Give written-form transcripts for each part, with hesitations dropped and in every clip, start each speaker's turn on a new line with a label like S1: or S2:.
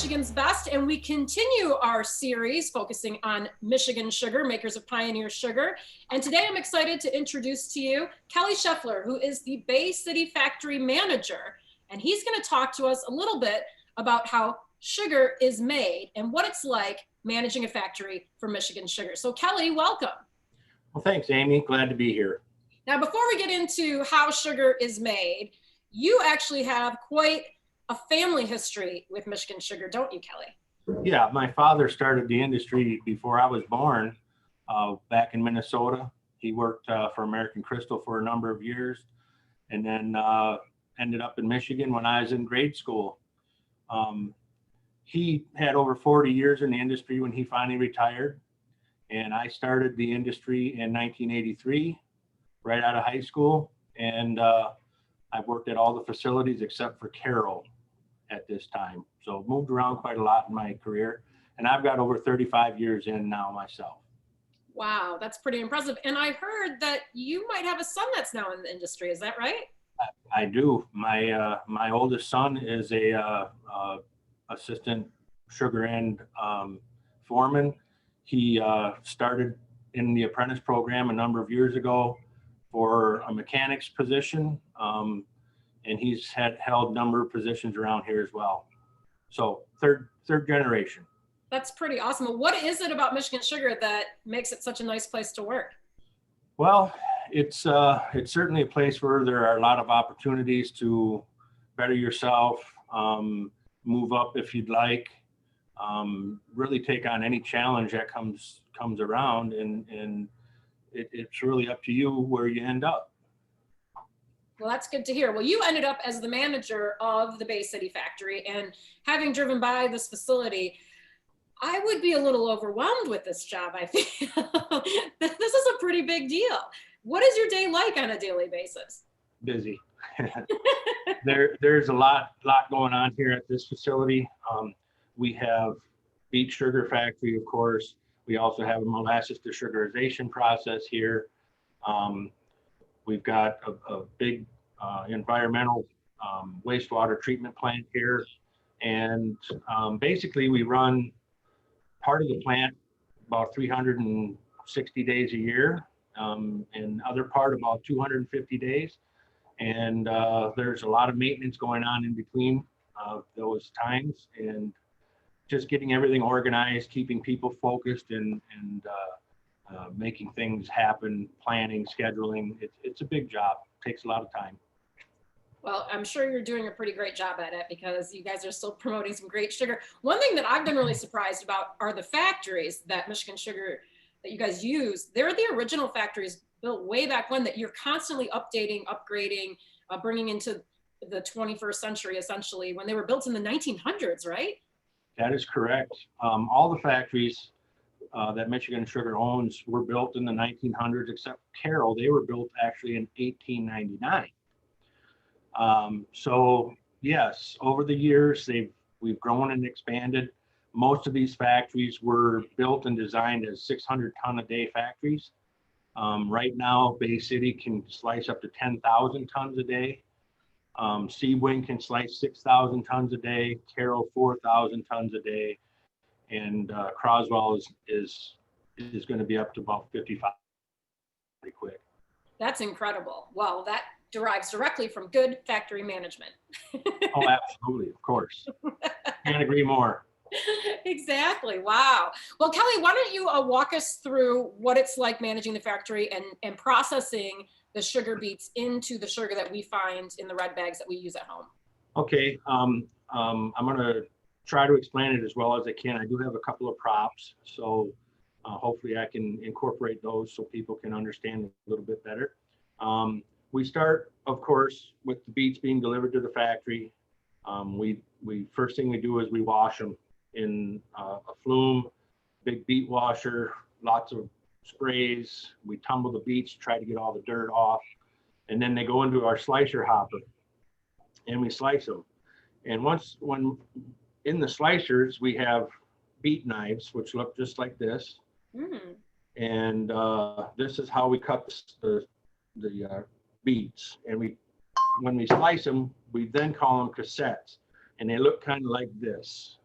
S1: Michigan's Best, and we continue our series focusing on Michigan sugar, makers of Pioneer Sugar. And today I'm excited to introduce to you Kelly Scheffler, who is the Bay City factory manager. And he's going to talk to us a little bit about how sugar is made and what it's like managing a factory for Michigan Sugar. So Kelly, welcome.
S2: Well, thanks, Amy. Glad to be here.
S1: Now, before we get into how sugar is made, you actually have quite a family history with Michigan Sugar, don't you, Kelly?
S2: Yeah, my father started the industry before I was born, back in Minnesota. He worked for American Crystal for a number of years, and then ended up in Michigan when I was in grade school. He had over 40 years in the industry when he finally retired, and I started the industry in 1983, right out of high school, and I've worked at all the facilities except for Carroll at this time. So moved around quite a lot in my career, and I've got over 35 years in now myself.
S1: Wow, that's pretty impressive. And I heard that you might have a son that's now in the industry. Is that right?
S2: I do. My oldest son is a assistant sugar and foreman. He started in the apprentice program a number of years ago for a mechanic's position. And he's held a number of positions around here as well. So third generation.
S1: That's pretty awesome. What is it about Michigan Sugar that makes it such a nice place to work?
S2: Well, it's certainly a place where there are a lot of opportunities to better yourself, move up if you'd like, really take on any challenge that comes around, and it's really up to you where you end up.
S1: Well, that's good to hear. Well, you ended up as the manager of the Bay City factory, and having driven by this facility, I would be a little overwhelmed with this job. I feel this is a pretty big deal. What is your day like on a daily basis?
S2: Busy. There's a lot going on here at this facility. We have beet sugar factory, of course. We also have a molasses desugarization process here. We've got a big environmental wastewater treatment plant here. And basically we run part of the plant about 360 days a year, and other part about 250 days. And there's a lot of maintenance going on in between those times, and just getting everything organized, keeping people focused, and making things happen, planning, scheduling. It's a big job. It takes a lot of time.
S1: Well, I'm sure you're doing a pretty great job at it because you guys are still promoting some great sugar. One thing that I've been really surprised about are the factories that Michigan Sugar that you guys use. They're the original factories built way back when that you're constantly updating, upgrading, bringing into the 21st century, essentially, when they were built in the 1900s, right?
S2: That is correct. All the factories that Michigan Sugar owns were built in the 1900s, except Carroll. They were built actually in 1899. So yes, over the years, we've grown and expanded. Most of these factories were built and designed as 600-ton-a-day factories. Right now, Bay City can slice up to 10,000 tons a day. Seawing can slice 6,000 tons a day. Carroll 4,000 tons a day, and Croswell is going to be up to about 55 pretty quick.
S1: That's incredible. Well, that derives directly from good factory management.
S2: Oh, absolutely, of course. Can't agree more.
S1: Exactly. Wow. Well, Kelly, why don't you walk us through what it's like managing the factory and processing the sugar beets into the sugar that we find in the red bags that we use at home?
S2: Okay. I'm going to try to explain it as well as I can. I do have a couple of props, so hopefully I can incorporate those so people can understand a little bit better. We start, of course, with the beets being delivered to the factory. First thing we do is we wash them in a flume, big beet washer, lots of sprays. We tumble the beets, try to get all the dirt off, and then they go into our slicer hopper, and we slice them. And when in the slicers, we have beet knives, which look just like this. Mm. And this is how we cut the beets. And when we slice them, we then call them cassettes, and they look kind of like this.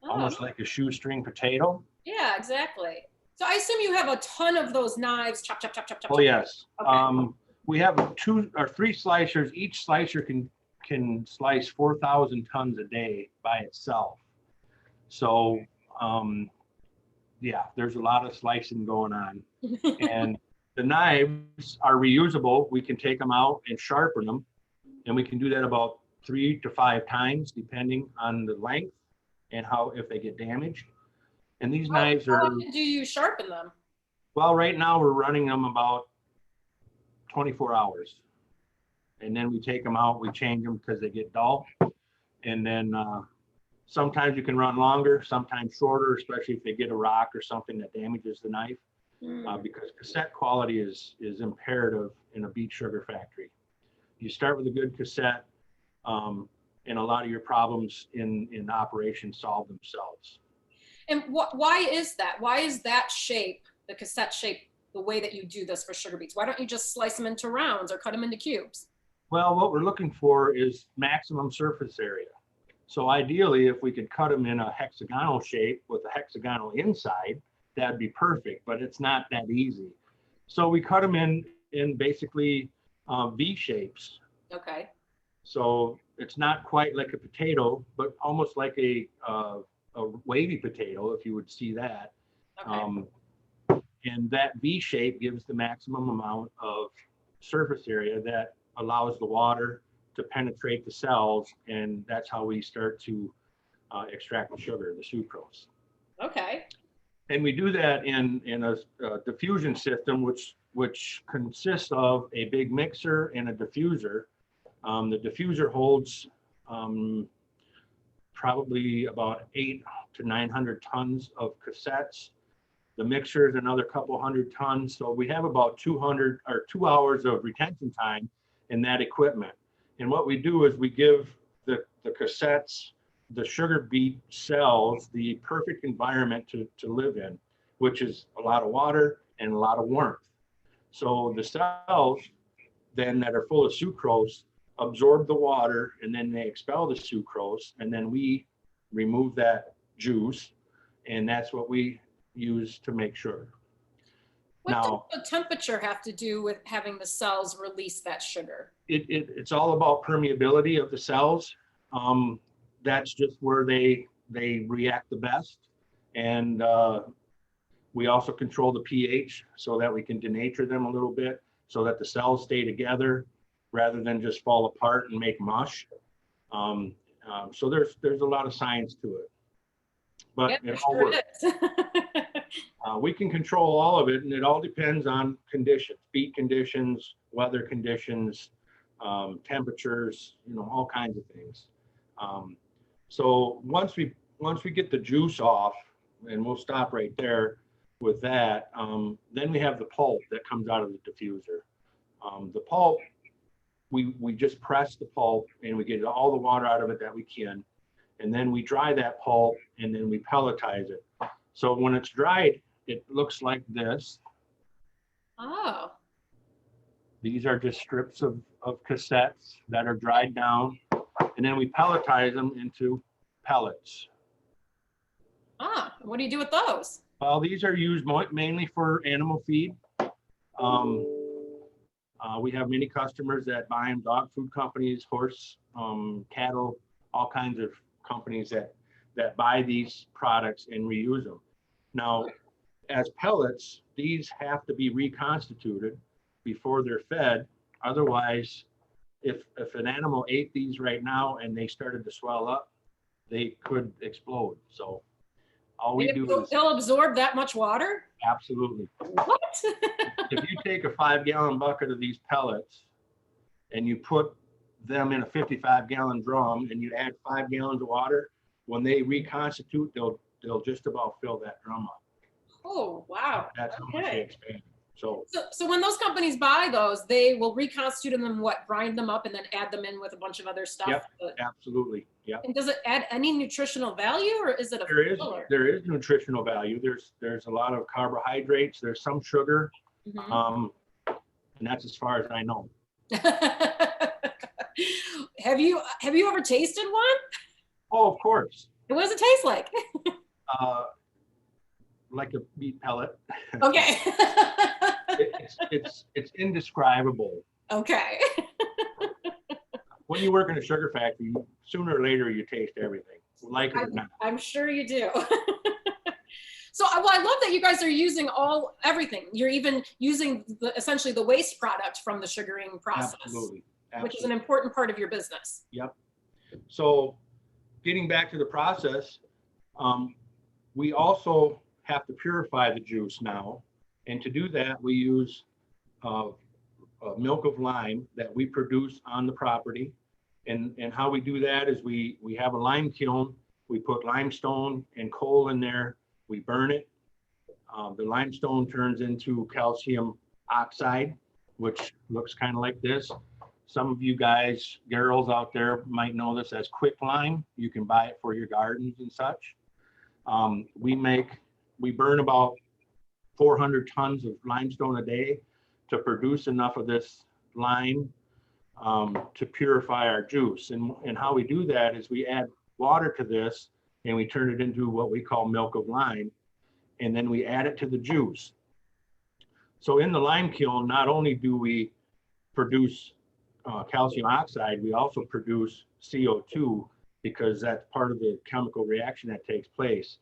S2: almost like a shoestring potato.
S1: Yeah, exactly. So I assume you have a ton of those knives, chop, chop, chop, chop, chop.
S2: Oh, yes.
S1: Okay.
S2: We have 2 or 3 slicers. Each slicer can slice 4,000 tons a day by itself. So, yeah, there's a lot of slicing going on. And the knives are reusable. We can take them out and sharpen them. And we can do that about 3 to 5 times, depending on the length and if they get damaged. And these knives
S1: How
S2: are,
S1: often do you sharpen them?
S2: well, right now we're running them about 24 hours. And then we take them out, we change them because they get dull. And then sometimes you can run longer, sometimes shorter, especially if they get a rock or something that damages the knife. Because cassette quality is imperative in a beet sugar factory. You start with a good cassette, and a lot of your problems in operation solve themselves.
S1: And why is that? Why is that shape, the cassette shape, the way that you do this for sugar beets? Why don't you just slice them into rounds or cut them into cubes?
S2: Well, what we're looking for is maximum surface area. So ideally, if we could cut them in a hexagonal shape with a hexagonal inside, that'd be perfect, but it's not that easy. So we cut them in basically V shapes.
S1: Okay.
S2: So it's not quite like a potato, but almost like a wavy potato, if you would see that.
S1: Okay.
S2: And that V shape gives the maximum amount of surface area that allows the water to penetrate the cells, and that's how we start to extract the sugar, the sucrose.
S1: Okay.
S2: And we do that in a diffusion system, which consists of a big mixer and a diffuser. The diffuser holds probably about 800 to 900 tons of cassettes. The mixer is another couple hundred tons. So we have about 200 or 2 hours of retention time in that equipment. And what we do is we give the cassettes, the sugar beet cells, the perfect environment to live in, which is a lot of water and a lot of warmth. So the cells then that are full of sucrose absorb the water, and then they expel the sucrose, and then we remove that juice, and that's what we use to make sugar.
S1: What
S2: Now,
S1: does the temperature have to do with having the cells release that sugar?
S2: it's all about permeability of the cells. That's just where they react the best. And we also control the pH so that we can denature them a little bit so that the cells stay together rather than just fall apart and make mush. So there's a lot of science to it. But
S1: Yeah,
S2: it all
S1: sure
S2: works.
S1: is.
S2: We can control all of it, and it all depends on conditions, beet conditions, weather conditions, temperatures, all kinds of things. So once we get the juice off, and we'll stop right there with that, then we have the pulp that comes out of the diffuser. The pulp, we just press the pulp and we get all the water out of it that we can, and then we dry that pulp and then we pelletize it. So when it's dried, it looks like this.
S1: Oh.
S2: These are just strips of cassettes that are dried down, and then we pelletize them into pellets.
S1: Ah, what do you do with those?
S2: Well, these are used mainly for animal feed. We have many customers that buy them, dog food companies, horse, cattle, all kinds of companies that buy these products and reuse them. Now, as pellets, these have to be reconstituted before they're fed. Otherwise, if an animal ate these right now and they started to swell up, they could explode. So all we do is
S1: they'll absorb that much water?
S2: Absolutely.
S1: What?
S2: If you take a 5-gallon bucket of these pellets and you put them in a 55-gallon drum and you add 5 gallons of water, when they reconstitute, they'll just about fill that drum up.
S1: Oh, wow.
S2: That's how much they expand.
S1: So when those companies buy those, they will reconstitute them, what, grind them up and then add them in with a bunch of other stuff?
S2: Yep, absolutely. Yep.
S1: And does it add any nutritional value, or is it a filler?
S2: There is nutritional value. There's a lot of carbohydrates. There's some sugar, and that's as far as I know.
S1: Have you ever tasted one?
S2: Oh, of course.
S1: And what does it taste like?
S2: Like a beet pellet.
S1: Okay.
S2: It's indescribable.
S1: Okay.
S2: When you work in a sugar factory, sooner or later you taste everything, like it or not.
S1: I'm sure you do. So, well, I love that you guys are using everything. You're even using essentially the waste product from the sugaring process,
S2: Absolutely.
S1: Which is an important part of your business.
S2: Yep. So getting back to the process, we also have to purify the juice now. And to do that, we use milk of lime that we produce on the property. And how we do that is we have a lime kiln. We put limestone and coal in there. We burn it. The limestone turns into calcium oxide, which looks kind of like this. Some of you guys, girls out there might know this as quicklime. You can buy it for your gardens and such. We burn about 400 tons of limestone a day to produce enough of this lime to purify our juice. And how we do that is we add water to this and we turn it into what we call milk of lime, and then we add it to the juice. So in the lime kiln, not only do we produce calcium oxide, we also produce CO2 because that's part of the chemical reaction that takes place.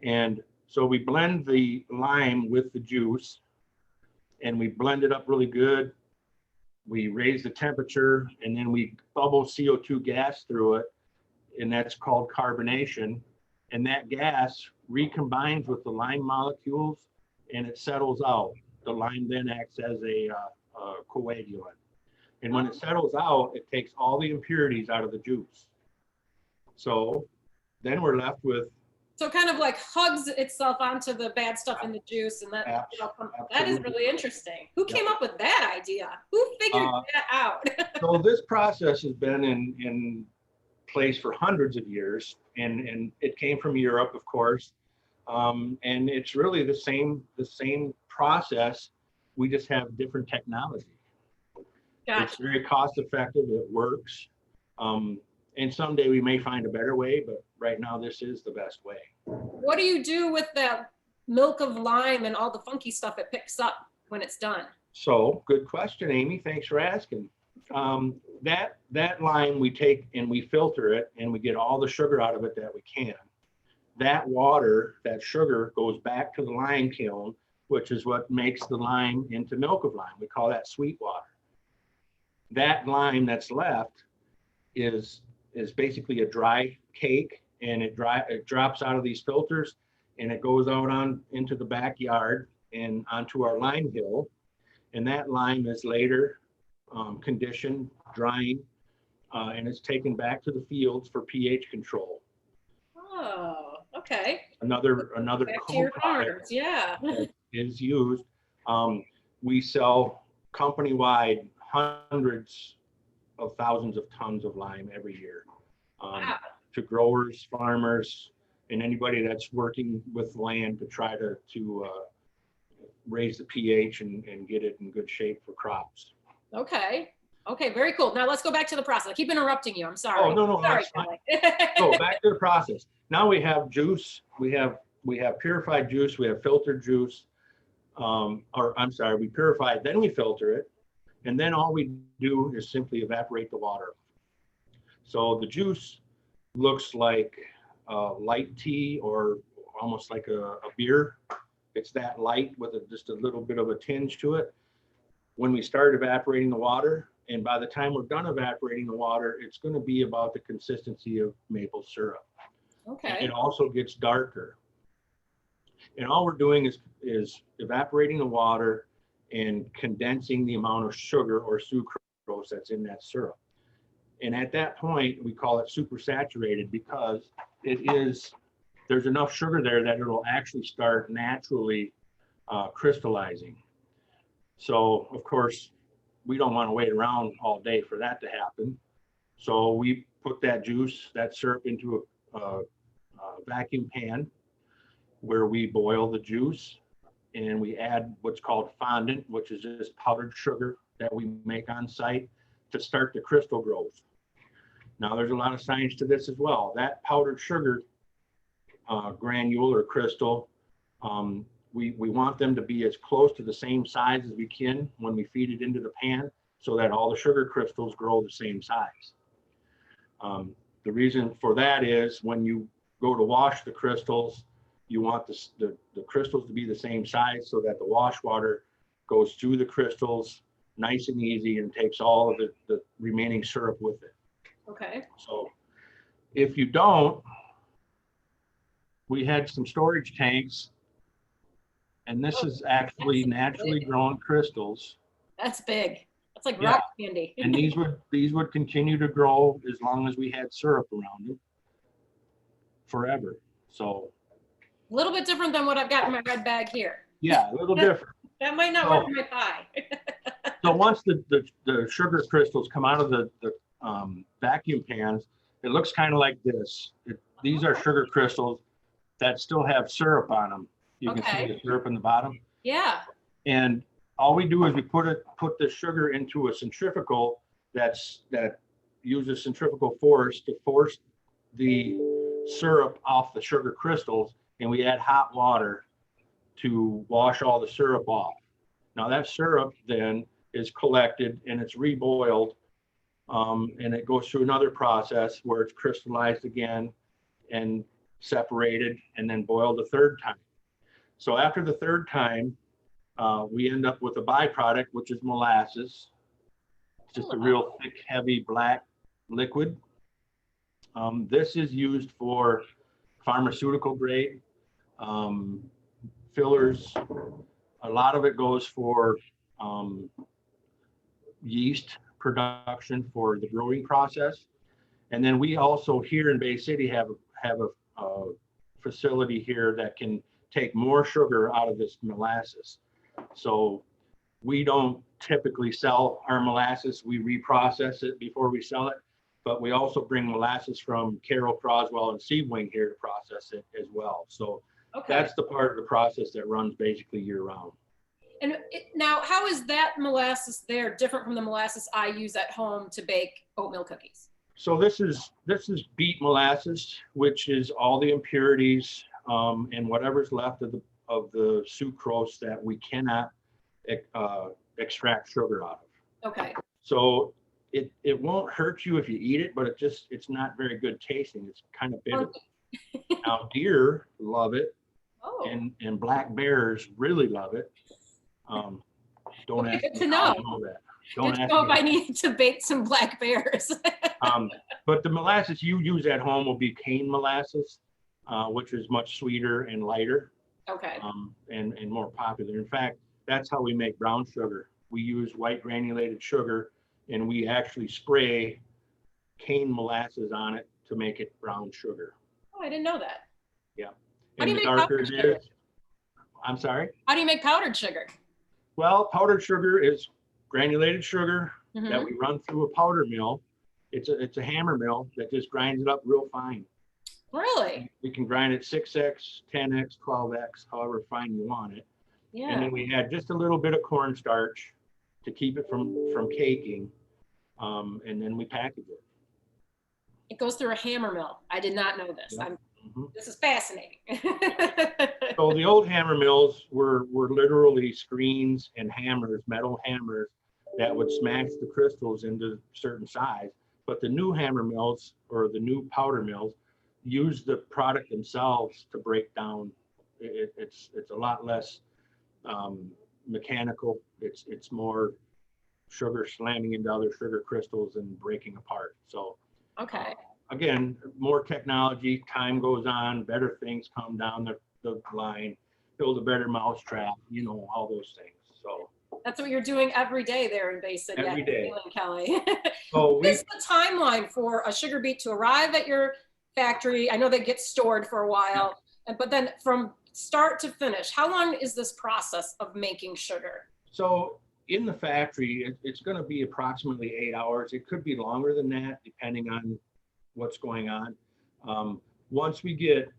S2: And so we blend the lime with the juice and we blend it up really good. We raise the temperature and then we bubble CO2 gas through it, and that's called carbonation. And that gas recombines with the lime molecules and it settles out. The lime then acts as a coagulant. And when it settles out, it takes all the impurities out of the juice. So then we're left with.
S1: So it kind of like hugs itself onto the bad stuff in the juice, and that that is really interesting. Who came up with that idea? Who figured that out?
S2: So this process has been in place for hundreds of years, and it came from Europe, of course. And it's really the same process. We just have different technology.
S1: Gotcha.
S2: It's very cost effective. It works. And someday we may find a better way, but right now this is the best way.
S1: What do you do with the milk of lime and all the funky stuff it picks up when it's done?
S2: So good question, Amy. Thanks for asking. That lime we take and we filter it and we get all the sugar out of it that we can. That water, that sugar goes back to the lime kiln, which is what makes the lime into milk of lime. We call that sweet water. That lime that's left is basically a dry cake, and it drops out of these filters and it goes out into the backyard and onto our lime hill. And that lime is later conditioned, drying, and it's taken back to the fields for pH control.
S1: Oh, okay.
S2: Another
S1: co-product yeah.
S2: is used. We sell company-wide hundreds of thousands of tons of lime every year to growers, farmers, and anybody that's working with land to try to raise the pH and get it in good shape for crops.
S1: Okay. Okay, very cool. Now let's go back to the process. I keep interrupting you. I'm sorry.
S2: Oh, no,
S1: sorry,
S2: that's fine. So back to the process. Now we have juice. We have purified juice. We have filtered juice. We purify it, then we filter it. And then all we do is simply evaporate the water. So the juice looks like light tea or almost like a beer. It's that light with just a little bit of a tinge to it. When we start evaporating the water, and by the time we're done evaporating the water, it's going to be about the consistency of maple syrup.
S1: Okay.
S2: And it also gets darker. And all we're doing is evaporating the water and condensing the amount of sugar or sucrose that's in that syrup. And at that point, we call it supersaturated because there's enough sugar there that it'll actually start naturally crystallizing. So, of course, we don't want to wait around all day for that to happen. So we put that syrup into a vacuum pan where we boil the juice, and we add what's called fondant, which is just powdered sugar that we make on site to start the crystal growth. Now, there's a lot of science to this as well. That powdered sugar granule or crystal. We want them to be as close to the same size as we can when we feed it into the pan, so that all the sugar crystals grow the same size. The reason for that is when you go to wash the crystals, you want the crystals to be the same size so that the wash water goes through the crystals nice and easy and takes all of the remaining syrup with it.
S1: Okay.
S2: So if you don't, we had some storage tanks, and this is actually naturally grown crystals.
S1: That's big. That's like rock candy.
S2: And these would continue to grow as long as we had syrup around them forever. So
S1: a little bit different than what I've got in my red bag here.
S2: Yeah, a little different.
S1: That might not work in my pie.
S2: So once the sugar crystals come out of the vacuum pans, it looks kind of like this. These are sugar crystals that still have syrup on them. You can see the syrup in the bottom.
S1: Yeah.
S2: And all we do is we put the sugar into a centrifugal that uses centrifugal force to force the syrup off the sugar crystals, and we add hot water to wash all the syrup off. Now that syrup then is collected and it's reboiled, and it goes through another process where it's crystallized again and separated and then boiled a third time. So after the third time, we end up with a byproduct, which is molasses. It's just a real thick, heavy black liquid. This is used for pharmaceutical grade fillers. A lot of it goes for yeast production for the brewing process. And then we also here in Bay City have a facility here that can take more sugar out of this molasses. So we don't typically sell our molasses. We reprocess it before we sell it, but we also bring molasses from Carroll, Croswell, and Seawing here to process it as well. So that's the part of the process that runs basically year round.
S1: And now, how is that molasses there different from the molasses I use at home to bake oatmeal cookies?
S2: So this is beet molasses, which is all the impurities and whatever's left of the sucrose that we cannot extract sugar out of.
S1: Okay.
S2: So it won't hurt you if you eat it, but it's not very good tasting. It's kind of bitter. Now deer love it, and black bears really love it. Don't ask me how I know that.
S1: Don't ask me if I need to bake some black bears.
S2: But the molasses you use at home will be cane molasses, which is much sweeter and lighter.
S1: Okay.
S2: And more popular. In fact, that's how we make brown sugar. We use white granulated sugar, and we actually spray cane molasses on it to make it brown sugar.
S1: Oh, I didn't know that.
S2: Yeah.
S1: How do you
S2: make
S1: powdered sugar?
S2: I'm sorry?
S1: How do you make powdered sugar?
S2: Well, powdered sugar is granulated sugar that we run through a powder mill. It's a hammer mill that just grinds it up real fine.
S1: Really?
S2: We can grind it 6x, 10x, 12x, however fine you want it.
S1: Yeah.
S2: And then we add just a little bit of cornstarch to keep it from caking, and then we package it.
S1: It goes through a hammer mill. I did not know this. Yeah. This is fascinating.
S2: So the old hammer mills were literally screens and hammers, metal hammers, that would smash the crystals into certain size. But the new hammer mills, or the new powder mills, use the product themselves to break down. It's a lot less mechanical. It's more sugar slamming into other sugar crystals and breaking apart. So again, more technology, time goes on, better things come down the line, build a better mousetrap, all those things. So
S1: that's what you're doing every day there in Bay City.
S2: Every day.
S1: Kelly.
S2: So
S1: what's the timeline for a sugar beet to arrive at your factory? I know they get stored for a while, but then from start to finish, how long is this process of making sugar?
S2: So in the factory, it's going to be approximately 8 hours. It could be longer than that, depending on what's going on. Once we get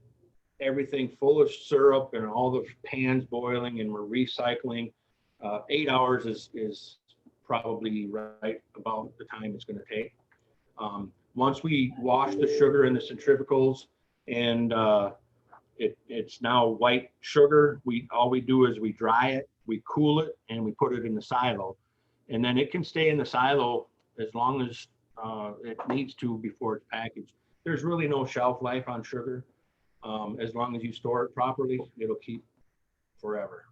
S2: everything full of syrup and all the pans boiling and we're recycling, 8 hours is probably right about the time it's going to take. Once we wash the sugar in the centrifugals and It's now white sugar. All we do is we dry it, we cool it, and we put it in the silo. And then it can stay in the silo as long as it needs to before it's packaged. There's really no shelf life on sugar. As long as you store it properly, it'll keep forever.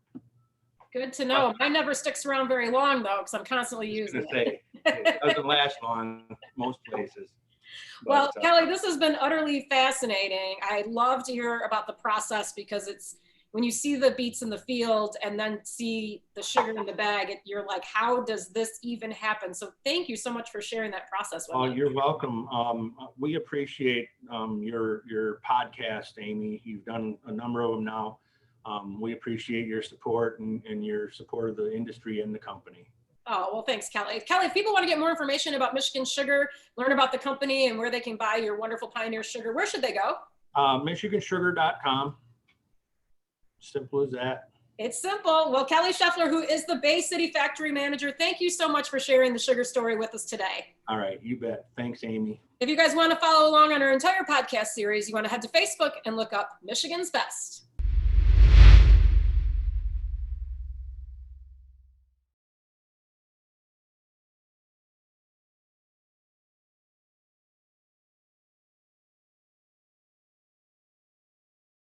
S1: Good to know. Mine never sticks around very long though, because I'm constantly using it.
S2: It doesn't last long most places.
S1: Well, Kelly, this has been utterly fascinating. I love to hear about the process because it's when you see the beets in the field and then see the sugar in the bag, you're like, how does this even happen? So thank you so much for sharing that process with me.
S2: You're welcome. We appreciate your podcast, Amy. You've done a number of them now. We appreciate your support and your support of the industry and the company.
S1: Oh, well, thanks, Kelly. Kelly, if people want to get more information about Michigan Sugar, learn about the company and where they can buy your wonderful Pioneer Sugar, where should they go?
S2: MichiganSugar.com. Simple as that.
S1: It's simple. Well, Kelly Scheffler, who is the Bay City factory manager, thank you so much for sharing the sugar story with us today.
S2: All right, you bet. Thanks, Amy.
S1: If you guys want to follow along on our entire podcast series, you want to head to Facebook and look up Michigan's Best.